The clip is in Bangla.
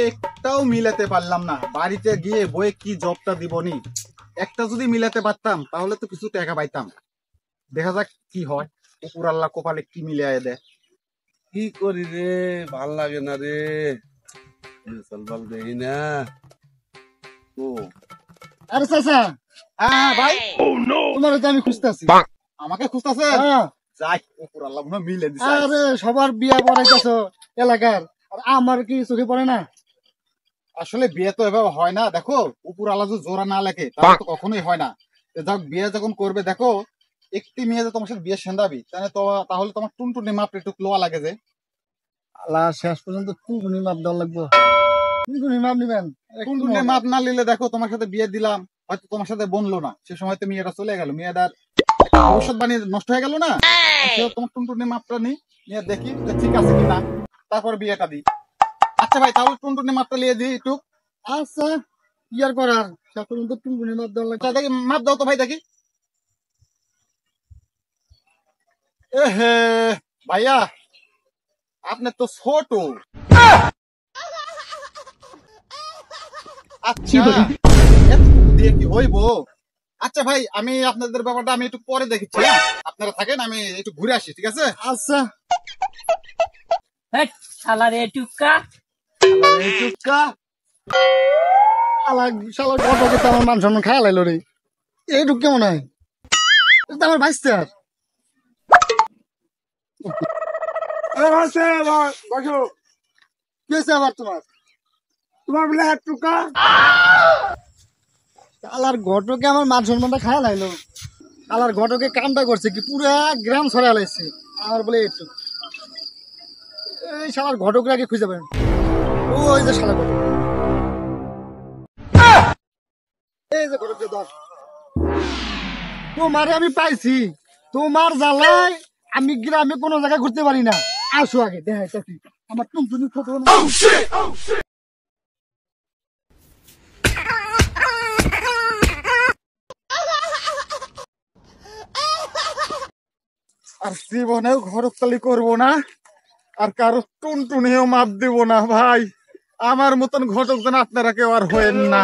একটাও মিলাতে পারলাম না। বাড়িতে গিয়ে বইয়ে কি জবটা দিবনি, একটা যদি মিলাতে পারতাম তাহলে তো কিছু টাকা পাইতাম। দেখা যাক কি হয়, উপর আল্লাহ কপালে কি মিলিয়ে দেয়। কি করি রে, ভাল লাগে না রে, চলবাল দেখি না। ও আরে চাচা, হ্যাঁ ভাই, তোমার তো আমি খুঁজতেছি। আমাকে খুঁজতেছে। যাই, উপর আল্লাহ মনে হয় মিলে দিছে। আরে সবার বিয়া পড়াইতেছ এলাকার, আর আমার কি চোখে পড়ে না? আসলে বিয়ে তো এভাবে হয় না, দেখো উপর আল্লাহ যদি জোড়া না লেখে তাহলে তো কখনোই হয় না। তো যাক, বিয়ে যখন করবে দেখো, একটি মেয়ে যে তোমার সাথে বিয়ে সেন্দাবি, তাহলে তোমার টুনটুনি মাপ একটু লোয়া লাগে যে। আল্লাহ, শেষ পর্যন্ত টুনটুনি মাপ দেওয়া লাগবো। টুনটুনি মাপ নিবেন? টুনটুনি মাপ না নিলে দেখো, তোমার সাথে বিয়ে দিলাম, হয়তো তোমার সাথে বনলো না, সে সময় তো মেয়েটা চলে গেল, মেয়েটার একটা ভবিষ্যৎবাণী নষ্ট হয়ে গেল না। সেও তোমার টুনটুনি মাপটা নিয়ে দেখি যে ঠিক আছে কিনা, তারপর বিয়েটা দিই। আচ্ছা ভাই, তাহলে টুনটুনি মাপটা নিয়ে দিই একটু। আচ্ছা, কি আর করার, শেষ পর্যন্ত টুনটুনি মাপ দেওয়া লাগবে। আচ্ছা, দেখি মাপ দাও তো ভাই, দেখি। এহে ভাইয়া, আপনি তো ছোট। আচ্ছা, এতটুকু দিয়ে কি হইব? আচ্ছা ভাই, আমি আপনাদের ব্যাপারটা আমি একটু পরে দেখছি, হ্যাঁ? আপনারা থাকেন, আমি একটু ঘুরে আসি, ঠিক আছে? আচ্ছা। শালা রে টুকা, এই টুকা, শালা ঘটকে তো আমার মান সম্মান খায়া লাইলো রে। এইটুক কেমন হয়? এটা তো আমার ভাইস্তে। আর বসো, কি হয়েছে আবার তোমার? তোমার বলে এক টুকা। শালার ঘটকে আমার মান সম্মানটা খায়া লাইলো। শালার ঘটকে কামটা করছে কি, পুরা গ্রাম ছড়া লাইছে আমার বলে একটু। এই শালার ঘটকরা আগে খুঁজে পাবেন। ওই যে শালা ঘটক, এই যে ঘটক যে ধর। তোমারে আমি পাইছি, তোমার জ্বালায় আমি গ্রামে কোনো জায়গায় ঘুরতে পারি না। আসো আগে দেখাইতেছি আমার টুনটুনি ছোট। আর জীবনেও ঘরতালি করবো না, আর কারো টুনটুনিও মাপ দিব না ভাই। আমার মতন ঘটক যেন আপনারা কেউ আর হয়েন না।